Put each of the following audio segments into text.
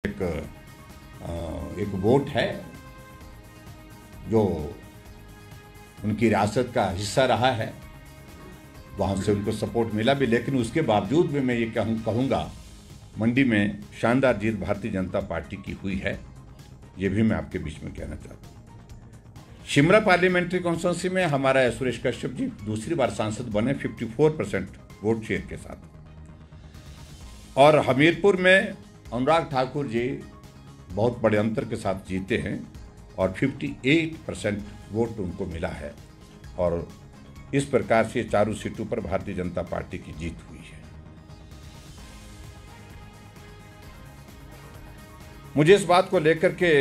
एक वोट है जो उनकी रियासत का हिस्सा रहा है, वहाँ से उनको सपोर्ट मिला भी, लेकिन उसके बावजूद भी मैं ये कहूँगा मंडी में शानदार जीत भारतीय जनता पार्टी की हुई है। ये भी मैं आपके बीच में कहना चाहता हूँ। शिमला पार्लियामेंट्री कॉन्स्टिट्यूंसी में हमारा सुरेश कश्यप जी दूसरी बार सांसद बने 54% वोट शेयर के साथ, और हमीरपुर में अनुराग ठाकुर जी बहुत बड़े अंतर के साथ जीते हैं और 58% वोट उनको मिला है, और इस प्रकार से चारों सीटों पर भारतीय जनता पार्टी की जीत हुई है। मुझे इस बात को लेकर के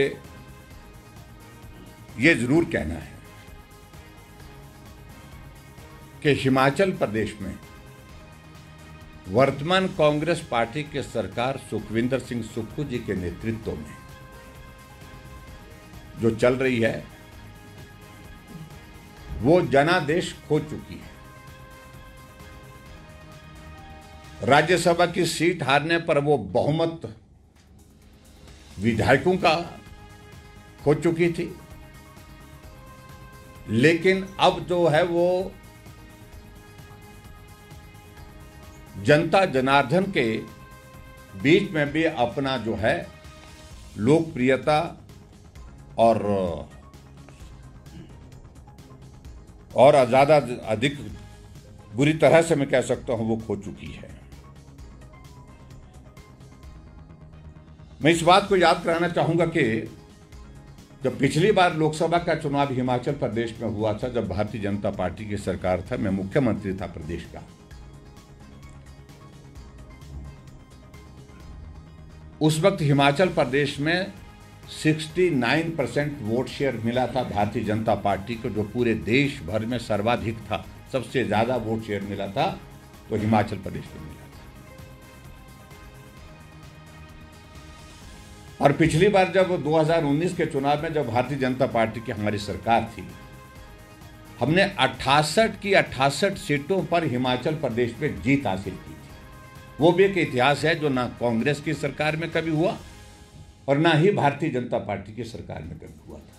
ये जरूर कहना है कि हिमाचल प्रदेश में वर्तमान कांग्रेस पार्टी के सरकार सुखविंदर सिंह सुक्खू जी के नेतृत्व में जो चल रही है वो जनादेश खो चुकी है। राज्यसभा की सीट हारने पर वो बहुमत विधायकों का खो चुकी थी, लेकिन अब जो है वो जनता जनार्दन के बीच में भी अपना जो है लोकप्रियता और ज़्यादा अधिक बुरी तरह से मैं कह सकता हूं वो खो चुकी है। मैं इस बात को याद कराना चाहूंगा कि जब पिछली बार लोकसभा का चुनाव हिमाचल प्रदेश में हुआ था, जब भारतीय जनता पार्टी की सरकार था, मैं मुख्यमंत्री था प्रदेश का, उस वक्त हिमाचल प्रदेश में 69% वोट शेयर मिला था भारतीय जनता पार्टी को, जो पूरे देश भर में सर्वाधिक था। सबसे ज्यादा वोट शेयर मिला था तो हिमाचल प्रदेश में मिला था। और पिछली बार जब 2019 के चुनाव में जब भारतीय जनता पार्टी की हमारी सरकार थी, हमने 68 की 68 सीटों पर हिमाचल प्रदेश में जीत हासिल की थी। वो भी एक इतिहास है जो ना कांग्रेस की सरकार में कभी हुआ और ना ही भारतीय जनता पार्टी की सरकार में कभी हुआ था।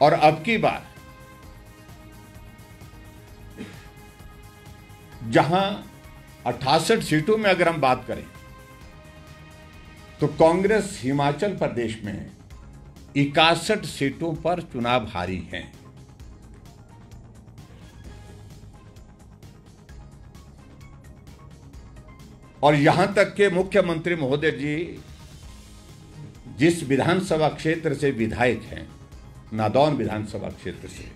और अब की बार जहां 68 सीटों में अगर हम बात करें तो कांग्रेस हिमाचल प्रदेश में 61 सीटों पर चुनाव हारी है। और यहां तक के मुख्यमंत्री महोदय जी जिस विधानसभा क्षेत्र से विधायक हैं, नादौन विधानसभा क्षेत्र से,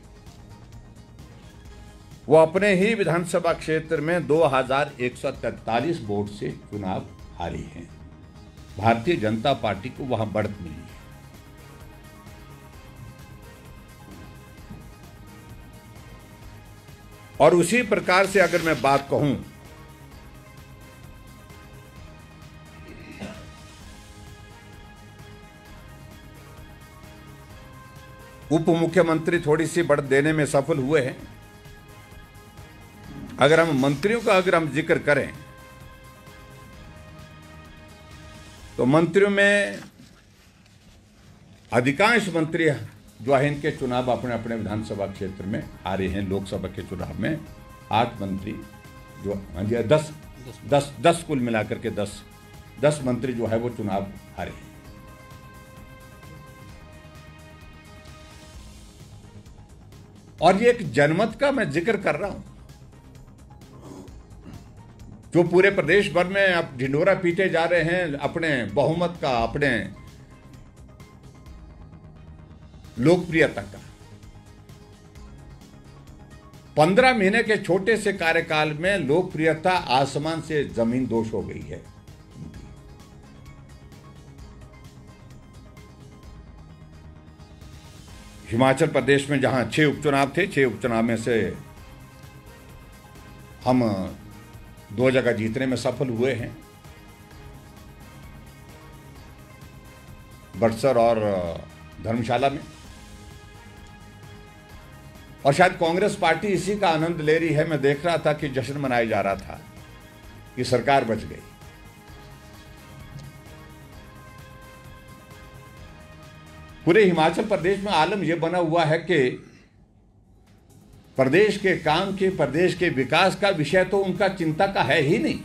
वो अपने ही विधानसभा क्षेत्र में 2143 वोट से चुनाव हारी हैं। भारतीय जनता पार्टी को वहां बढ़त मिली है। और उसी प्रकार से अगर मैं बात कहूं उप मुख्यमंत्री थोड़ी सी बढ़त देने में सफल हुए हैं। अगर हम मंत्रियों का जिक्र करें तो मंत्रियों में अधिकांश मंत्री जो है इनके चुनाव अपने अपने विधानसभा क्षेत्र में हारे हैं। लोकसभा के चुनाव में 8 मंत्री जो 10 कुल मिलाकर के 10 मंत्री जो है वो चुनाव हारे हैं। और ये एक जनमत का मैं जिक्र कर रहा हूं जो पूरे प्रदेश भर में अब ढिंढोरा पीटे जा रहे हैं अपने बहुमत का, अपने लोकप्रियता का। 15 महीने के छोटे से कार्यकाल में लोकप्रियता आसमान से जमीन दोष हो गई है। हिमाचल प्रदेश में जहां 6 उपचुनाव थे, 6 उपचुनाव में से हम 2 जगह जीतने में सफल हुए हैं, बड़सर और धर्मशाला में। और शायद कांग्रेस पार्टी इसी का आनंद ले रही है। मैं देख रहा था कि जश्न मनाया जा रहा था कि सरकार बच गई। पूरे हिमाचल प्रदेश में आलम यह बना हुआ है कि प्रदेश के काम के, प्रदेश के विकास का विषय तो उनका चिंता का है ही नहीं।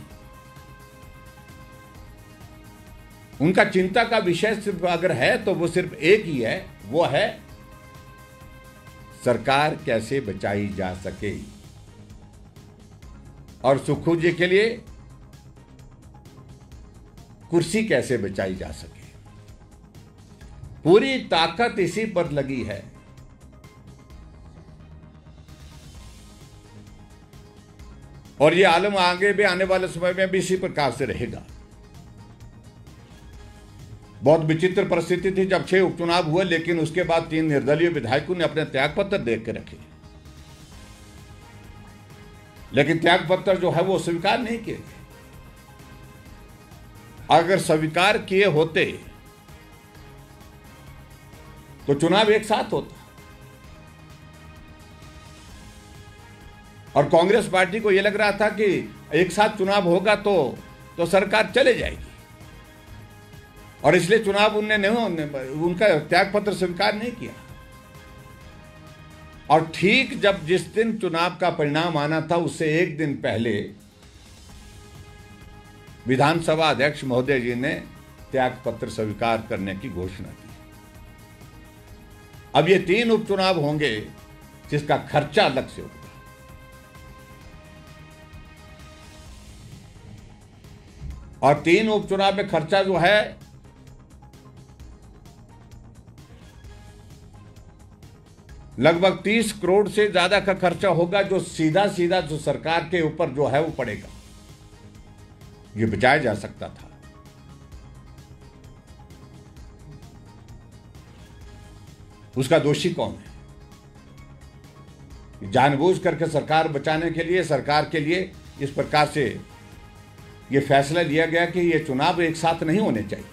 उनका चिंता का विषय सिर्फ अगर है तो वो सिर्फ एक ही है, वो है सरकार कैसे बचाई जा सके और सुक्खू जी के लिए कुर्सी कैसे बचाई जा सके। पूरी ताकत इसी पर लगी है। और ये आलम आगे भी आने वाले समय में भी इसी प्रकार से रहेगा। बहुत विचित्र परिस्थिति थी जब 6 उपचुनाव हुए, लेकिन उसके बाद 3 निर्दलीय विधायकों ने अपने त्यागपत्र दे के रखे, लेकिन त्यागपत्र जो है वो स्वीकार नहीं किए गए। अगर स्वीकार किए होते तो चुनाव एक साथ होता और कांग्रेस पार्टी को यह लग रहा था कि एक साथ चुनाव होगा तो सरकार चले जाएगी, और इसलिए चुनाव उनका त्यागपत्र स्वीकार नहीं किया। और ठीक जब जिस दिन चुनाव का परिणाम आना था उससे एक दिन पहले विधानसभा अध्यक्ष महोदय जी ने त्यागपत्र स्वीकार करने की घोषणा की। अब ये 3 उपचुनाव होंगे जिसका खर्चा अलग से होगा, और 3 उपचुनाव में खर्चा जो है लगभग 30 करोड़ से ज्यादा का खर्चा होगा, जो सीधा सीधा जो सरकार के ऊपर जो है वो पड़ेगा। ये बचाया जा सकता था। उसका दोषी कौन है? जानबूझ करके सरकार बचाने के लिए, सरकार के लिए इस प्रकार से ये फैसला लिया गया कि ये चुनाव एक साथ नहीं होने चाहिए।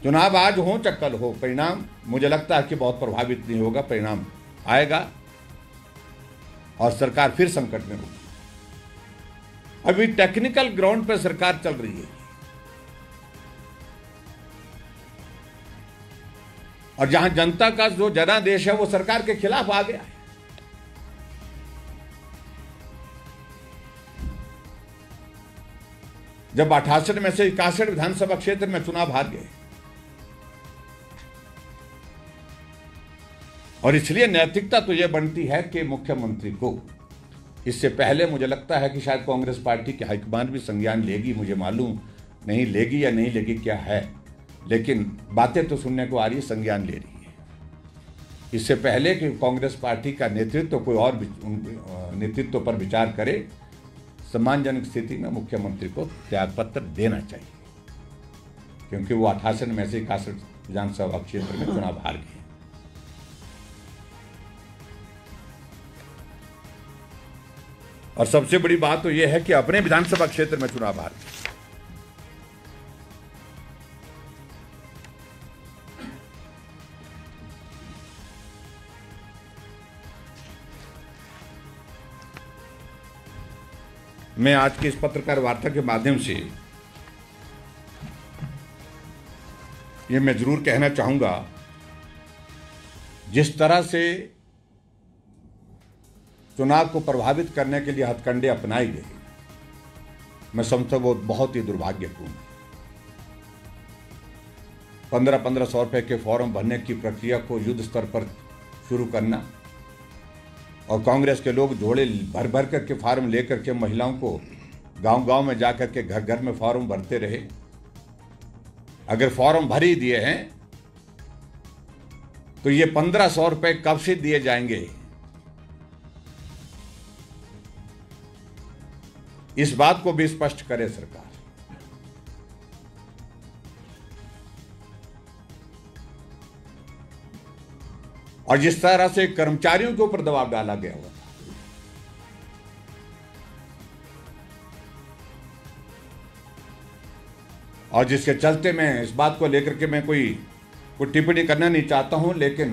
चुनाव आज हो चाहे कल हो, परिणाम मुझे लगता है कि बहुत प्रभावित नहीं होगा। परिणाम आएगा और सरकार फिर संकट में होगी। अभी टेक्निकल ग्राउंड पर सरकार चल रही है, और जहां जनता का जो जनादेश है वो सरकार के खिलाफ आ गया है। जब 68 में से 61 विधानसभा क्षेत्र में चुनाव हार गए, और इसलिए नैतिकता तो यह बनती है कि मुख्यमंत्री को, इससे पहले मुझे लगता है कि शायद कांग्रेस पार्टी की हाईकमान भी संज्ञान लेगी, मुझे मालूम नहीं लेगी या नहीं लेगी क्या है, लेकिन बातें तो सुनने को आ रही है, संज्ञान ले रही है। इससे पहले कि कांग्रेस पार्टी का नेतृत्व कोई और नेतृत्व पर विचार करे, सम्मानजनक स्थिति में मुख्यमंत्री को त्यागपत्र देना चाहिए, क्योंकि वो 68 में से 61 विधानसभा क्षेत्र में चुनाव हार गए। और सबसे बड़ी बात तो यह है कि अपने विधानसभा क्षेत्र में चुनाव हार गए। मैं आज की इस पत्रकार वार्ता के माध्यम से ये मैं जरूर कहना चाहूंगा, जिस तरह से चुनाव को प्रभावित करने के लिए हथकंडे अपनाए गए, मैं समझता वो बहुत ही दुर्भाग्यपूर्ण है। 1500 रुपए के फॉर्म भरने की प्रक्रिया को युद्ध स्तर पर शुरू करना, और कांग्रेस के लोग झोले भर भर करके फार्म लेकर के महिलाओं को गांव-गांव में जाकर के घर घर में फॉर्म भरते रहे। अगर फॉर्म भर ही दिए हैं तो ये 1500 रुपए कब से दिए जाएंगे? इस बात को भी स्पष्ट करे सरकार। और जिस तरह से कर्मचारियों के ऊपर दबाव डाला गया हुआ था, और जिसके चलते मैं इस बात को लेकर के मैं कोई टिप्पणी करना नहीं चाहता हूं, लेकिन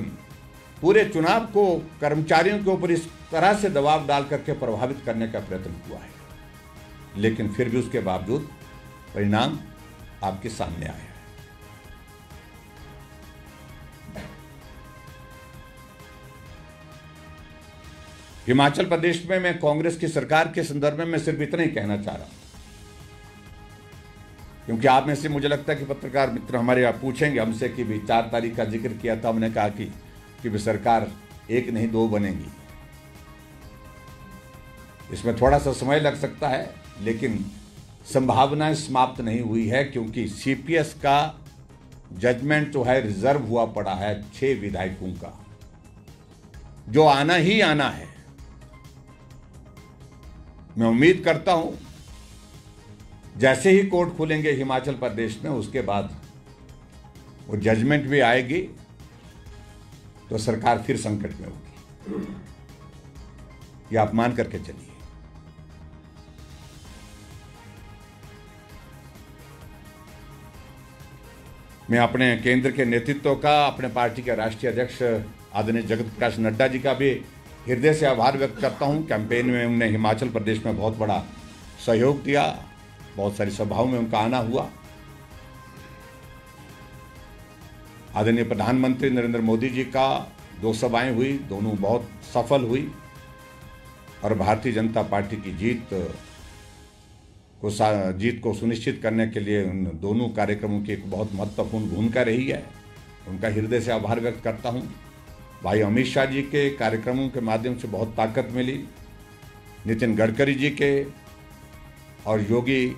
पूरे चुनाव को कर्मचारियों के ऊपर इस तरह से दबाव डाल करके प्रभावित करने का प्रयत्न हुआ है। लेकिन फिर भी उसके बावजूद परिणाम आपके सामने आया है। हिमाचल प्रदेश में मैं कांग्रेस की सरकार के संदर्भ में मैं सिर्फ इतना ही कहना चाह रहा हूं, क्योंकि आप में से मुझे लगता है कि पत्रकार मित्र हमारे आप पूछेंगे हमसे कि भी 4 तारीख का जिक्र किया था, हमने कहा कि भी सरकार एक नहीं 2 बनेगी। इसमें थोड़ा सा समय लग सकता है, लेकिन संभावनाएं समाप्त नहीं हुई है, क्योंकि सीपीएस का जजमेंट जो है रिजर्व हुआ पड़ा है 6 विधायकों का, जो आना ही आना है। मैं उम्मीद करता हूं जैसे ही कोर्ट खुलेंगे हिमाचल प्रदेश में, उसके बाद वो जजमेंट भी आएगी तो सरकार फिर संकट में होगी। ये आप मान करके चलिए। मैं अपने केंद्र के नेतृत्व का, अपने पार्टी के राष्ट्रीय अध्यक्ष आदरणीय जगत प्रकाश नड्डा जी का भी हृदय से आभार व्यक्त करता हूं। कैंपेन में उन्होंने हिमाचल प्रदेश में बहुत बड़ा सहयोग दिया, बहुत सारी सभाओं में उनका आना हुआ। आदरणीय प्रधानमंत्री नरेंद्र मोदी जी का 2 सभाएं हुई, दोनों बहुत सफल हुई और भारतीय जनता पार्टी की जीत को सुनिश्चित करने के लिए उन दोनों कार्यक्रमों की एक बहुत महत्वपूर्ण भूमिका रही है। उनका हृदय से आभार व्यक्त करता हूं। भाई अमित शाह जी के कार्यक्रमों के माध्यम से बहुत ताकत मिली, नितिन गडकरी जी के और योगी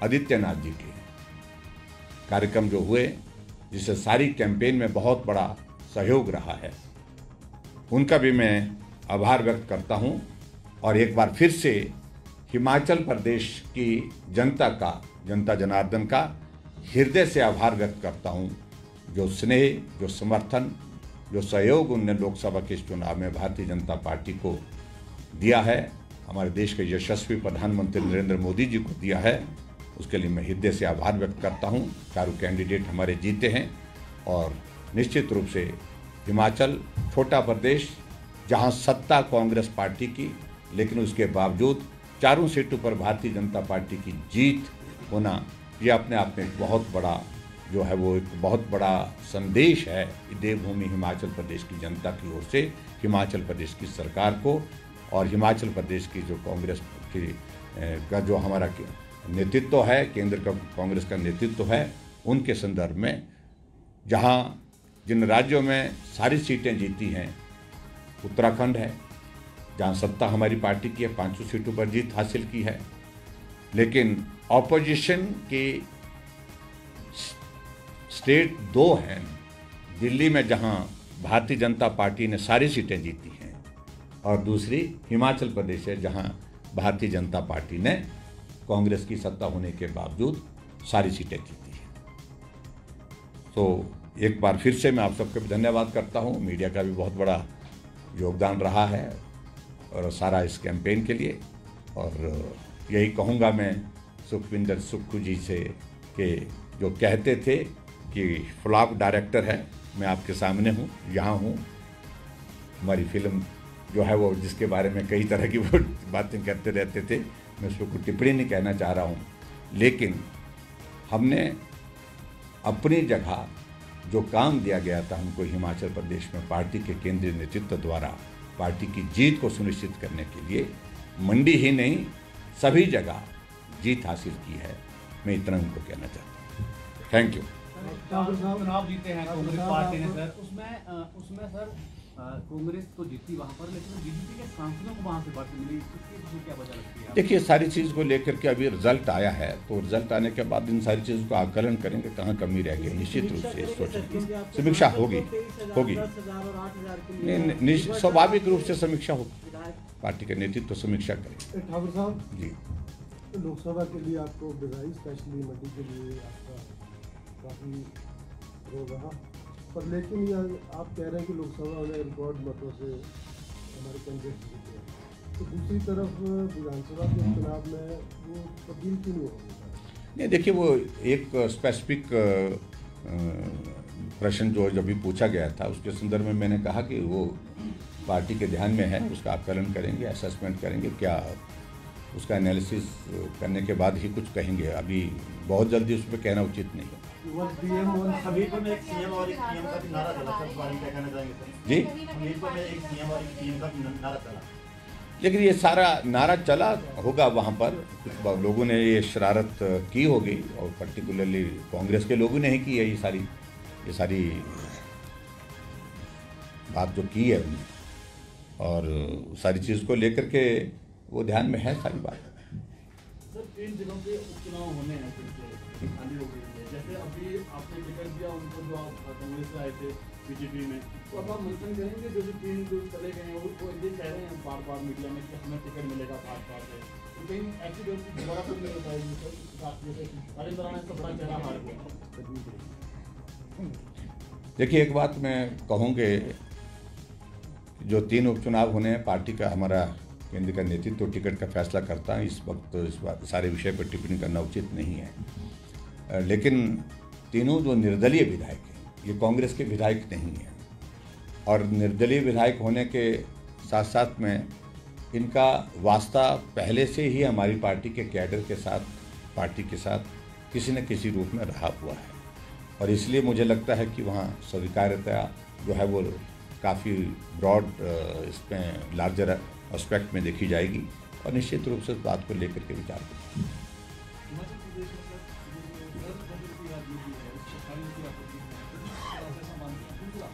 आदित्यनाथ जी के कार्यक्रम जो हुए, जिससे सारी कैंपेन में बहुत बड़ा सहयोग रहा है, उनका भी मैं आभार व्यक्त करता हूं। और एक बार फिर से हिमाचल प्रदेश की जनता जनार्दन का हृदय से आभार व्यक्त करता हूं, जो स्नेह, जो समर्थन, जो सहयोग उनने लोकसभा के इस चुनाव में भारतीय जनता पार्टी को दिया है, हमारे देश के यशस्वी प्रधानमंत्री नरेंद्र मोदी जी को दिया है, उसके लिए मैं हृदय से आभार व्यक्त करता हूं। चारों कैंडिडेट हमारे जीते हैं और निश्चित रूप से हिमाचल छोटा प्रदेश, जहां सत्ता कांग्रेस पार्टी की, लेकिन उसके बावजूद 4 सीटों पर भारतीय जनता पार्टी की जीत होना, ये अपने आप में एक बहुत बड़ा जो है वो एक बहुत बड़ा संदेश है देवभूमि हिमाचल प्रदेश की जनता की ओर से हिमाचल प्रदेश की सरकार को, और हिमाचल प्रदेश की जो कांग्रेस की का जो हमारा नेतृत्व है, केंद्र का कांग्रेस का नेतृत्व है, उनके संदर्भ में। जहां जिन राज्यों में सारी सीटें जीती हैं, उत्तराखंड है जहां सत्ता हमारी पार्टी की है, 5 सीटों पर जीत हासिल की है, लेकिन ऑपोजिशन की स्टेट 2 हैं, दिल्ली में जहां भारतीय जनता पार्टी ने सारी सीटें जीती हैं, और दूसरी हिमाचल प्रदेश है जहां भारतीय जनता पार्टी ने कांग्रेस की सत्ता होने के बावजूद सारी सीटें जीती हैं। तो एक बार फिर से मैं आप सबका भी धन्यवाद करता हूं। मीडिया का भी बहुत बड़ा योगदान रहा है और सारा इस कैंपेन के लिए, और यही कहूँगा मैं सुखविंदर सुक्खू जी से कि जो कहते थे कि फ्लॉप डायरेक्टर है, मैं आपके सामने हूँ, यहाँ हूँ। हमारी फिल्म जो है वो, जिसके बारे में कई तरह की वो बातें करते रहते थे, मैं उसको कोई टिप्पणी नहीं कहना चाह रहा हूँ, लेकिन हमने अपनी जगह जो काम दिया गया था हमको हिमाचल प्रदेश में पार्टी के केंद्रीय नेतृत्व द्वारा पार्टी की जीत को सुनिश्चित करने के लिए, मंडी ही नहीं सभी जगह जीत हासिल की है। मैं इतना उनको कहना चाहता हूँ। Thank you. चुनाव जीते हैं कांग्रेस पार्टी ने सर, उसमें सर कांग्रेस तो जीती वहाँ पर, लेकिन बीजेपी के सांसदों को वहाँ से बढ़ती मिली, इसकी क्या वजह लगती है? देखिए, सारी चीज़ को लेकर के अभी रिजल्ट आया है, तो रिजल्ट आने के बाद इन सारी चीज़ों का आकलन करेंगे, कहाँ कमी रह गई। निश्चित रूप से सोचेंगे, समीक्षा होगी नहीं, स्वाभाविक रूप से समीक्षा होगी, पार्टी के नेतृत्व समीक्षा करेंगे। ठाकुर साहब जी, लोकसभा के लिए आपको बधाई, स्पेशली मंडी के लिए आपका काफ़ी रोल रहा, पर लेकिन ये आप कह रहे हैं कि लोकसभा में रिकॉर्ड मतों से हमारे कैंडिडेट जीते हैं, तो दूसरी तरफ विधानसभा के चुनाव में वो तब्दील क्यों नहीं होगी? नहीं, देखिए, वो एक स्पेसिफिक प्रश्न जो जब भी पूछा गया था, उसके संदर्भ में मैंने कहा कि वो पार्टी के ध्यान में है, उसका आकलन करेंगे, असेसमेंट करेंगे, क्या उसका एनालिसिस करने के बाद ही कुछ कहेंगे। अभी बहुत जल्दी उस पर कहना उचित नहीं है। हमीरपुर में एक सीएम और एक पीएम का भी नारा चला सर, बारे में क्या कहना चाहेंगे सर? जी, हमीरपुर में एक सीएम और एक पीएम का भी नारा चला, लेकिन ये सारा नारा चला होगा वहाँ पर, कुछ लोगों ने ये शरारत की होगी, और पर्टिकुलरली कांग्रेस के लोगों ने ही की है ये सारी बात जो की है उन्होंने, और सारी चीज़ को लेकर के वो ध्यान में है सारी बात। सर 3 दिनों के उपचुनाव होने हैं, फिर खाली हो गई है। जैसे अभी आपने टिकट दिया उनको जो आप कांग्रेस से आए थे बीजेपी में, तो अब आप मंथन करेंगे जो 3 जो चले गए हैं वो ये कह रहे हैं बार-बार मीडिया में कि हमें टिकट मिलेगा बार-बार से, तो कहीं एक्सीडेंट दोबारा तो नहीं होता है सर? साथ जैसे अरे दौरान ऐसा बड़ा चेहरा हार गया। देखिए, एक बात मैं कहूँगे, जो 3 उपचुनाव होने हैं, पार्टी का हमारा केंद्र का नेतृत्व तो टिकट का फैसला करता है। इस वक्त इस सारे विषय पर टिप्पणी करना उचित नहीं है। लेकिन तीनों जो निर्दलीय विधायक हैं, ये कांग्रेस के विधायक नहीं हैं, और निर्दलीय विधायक होने के साथ साथ में इनका वास्ता पहले से ही हमारी पार्टी के कैडर के साथ, पार्टी के साथ किसी न किसी रूप में रहा हुआ है, और इसलिए मुझे लगता है कि वहाँ स्वीकार्यता जो है वो काफ़ी ब्रॉड इसमें लार्जर एस्पेक्ट में देखी जाएगी, और निश्चित रूप से इस बात को लेकर के विचार करेंगे। हिमाचल प्रदेश में सर दल बदल की राजनीति है, उससे खाली की आपत्ति है, तो ऐसा मानते हैं। दूसरा,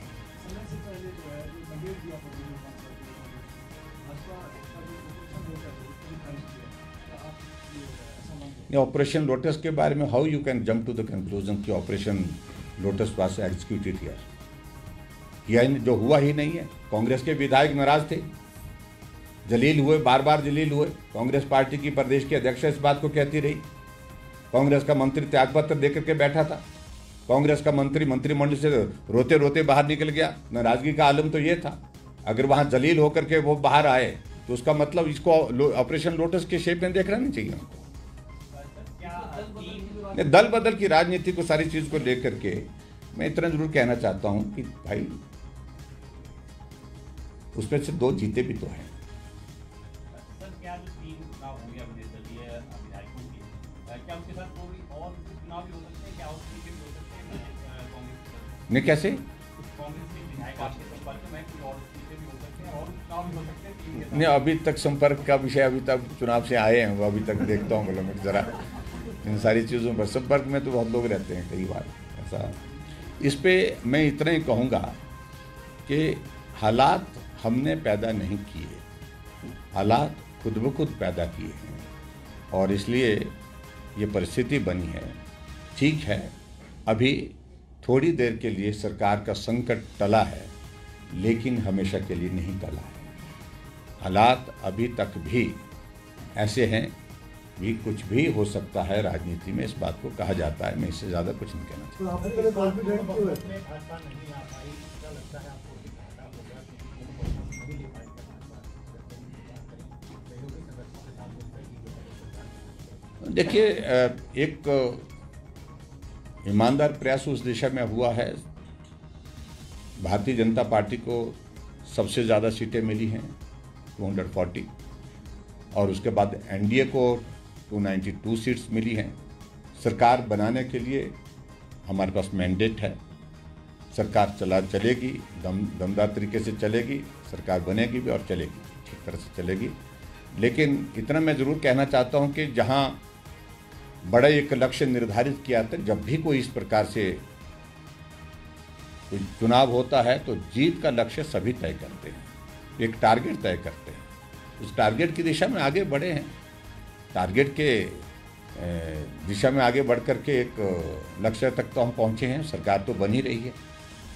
समय से पहले जो है जो नगेट की आपत्ति है भाजपा का जो ऑपरेशन होता है उसको खारिज किया, क्या आप ये ऐसा मानते हैं? ऑपरेशन लोटस के बारे में how you can jump to the conclusion कि operation lotus was executed here? जो हुआ ही नहीं है। कांग्रेस के विधायक नाराज थे, जलील हुए, बार बार जलील हुए। कांग्रेस पार्टी की प्रदेश की अध्यक्ष इस बात को कहती रही। कांग्रेस का मंत्री त्यागपत्र देकर के बैठा था। कांग्रेस का मंत्री मंत्रिमंडल से रोते रोते बाहर निकल गया। नाराजगी का आलम तो ये था। अगर वहां जलील होकर के वो बाहर आए तो उसका मतलब इसको ऑपरेशन लोटस के शेप में देखना नहीं चाहिए उनको। दल बदल की राजनीति को, सारी चीज को लेकर के मैं इतना जरूर कहना चाहता हूं कि भाई उसमें से 2 जीते भी तो हैं। सर, क्या जो 3 चुनाव हो गया निर्दलीय विधायकों के, क्या उसके साथ कोई और चुनाव भी हो सकते हैं? क्या और सीटें भी हो सकते हैं कांग्रेस ने कैसे कांग्रेस के विधायक आपके संपर्क में, कोई और सीटें भी हो सकते हैं और चुनाव भी हो सकते हैं 3 के साथ? नहीं, अभी तक संपर्क का विषय, अभी तक चुनाव से आए हैं वो अभी तक देखता हूँ, बोला मैं जरा इन सारी चीज़ों पर संपर्क में तो बहुत लोग रहते हैं कई बार ऐसा। इस पे मैं इतना ही कहूँगा कि हालात हमने पैदा नहीं किए, हालात खुद ब खुद पैदा किए हैं, और इसलिए ये परिस्थिति बनी है। ठीक है, अभी थोड़ी देर के लिए सरकार का संकट टला है, लेकिन हमेशा के लिए नहीं टला है। हालात अभी तक भी ऐसे हैं भी, कुछ भी हो सकता है राजनीति में, इस बात को कहा जाता है। मैं इससे ज़्यादा कुछ नहीं कहना चाहता। तो आप इतने कॉन्फिडेंट क्यों है? भाजपा नहीं आ पाई, क्या लगता है आपको कि घाटा होगा कि नहीं ले पाएगा भाजपा? देखिए, एक ईमानदार प्रयास उस दिशा में हुआ है। भारतीय जनता पार्टी को सबसे ज़्यादा सीटें मिली हैं 240, और उसके बाद एनडीए को 292 सीट्स मिली हैं। सरकार बनाने के लिए हमारे पास मैंडेट है। सरकार चलेगी, दमदार तरीके से चलेगी, सरकार बनेगी भी और चलेगी, ठीक तरह से चलेगी। लेकिन इतना मैं ज़रूर कहना चाहता हूं कि जहां बड़ा एक लक्ष्य निर्धारित किया था, जब भी कोई इस प्रकार से कोई चुनाव होता है तो जीत का लक्ष्य सभी तय करते हैं, एक टारगेट तय करते हैं, उस टारगेट की दिशा में आगे बढ़े हैं। टारगेट के दिशा में आगे बढ़ करके एक लक्ष्य तक तो हम पहुँचे हैं। सरकार तो बन ही रही है,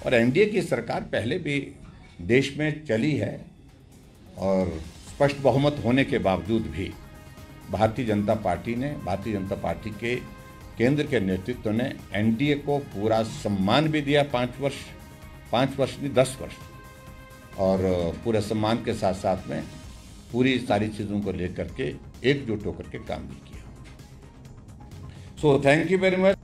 और एनडीए की सरकार पहले भी देश में चली है, और स्पष्ट बहुमत होने के बावजूद भी भारतीय जनता पार्टी के केंद्र के नेतृत्व ने एनडीए को पूरा सम्मान भी दिया। 5 वर्ष नहीं 10 वर्ष, और पूरे सम्मान के साथ साथ में पूरी सारी चीज़ों को लेकर के एकजुट होकर के काम भी किया। So thank you very much.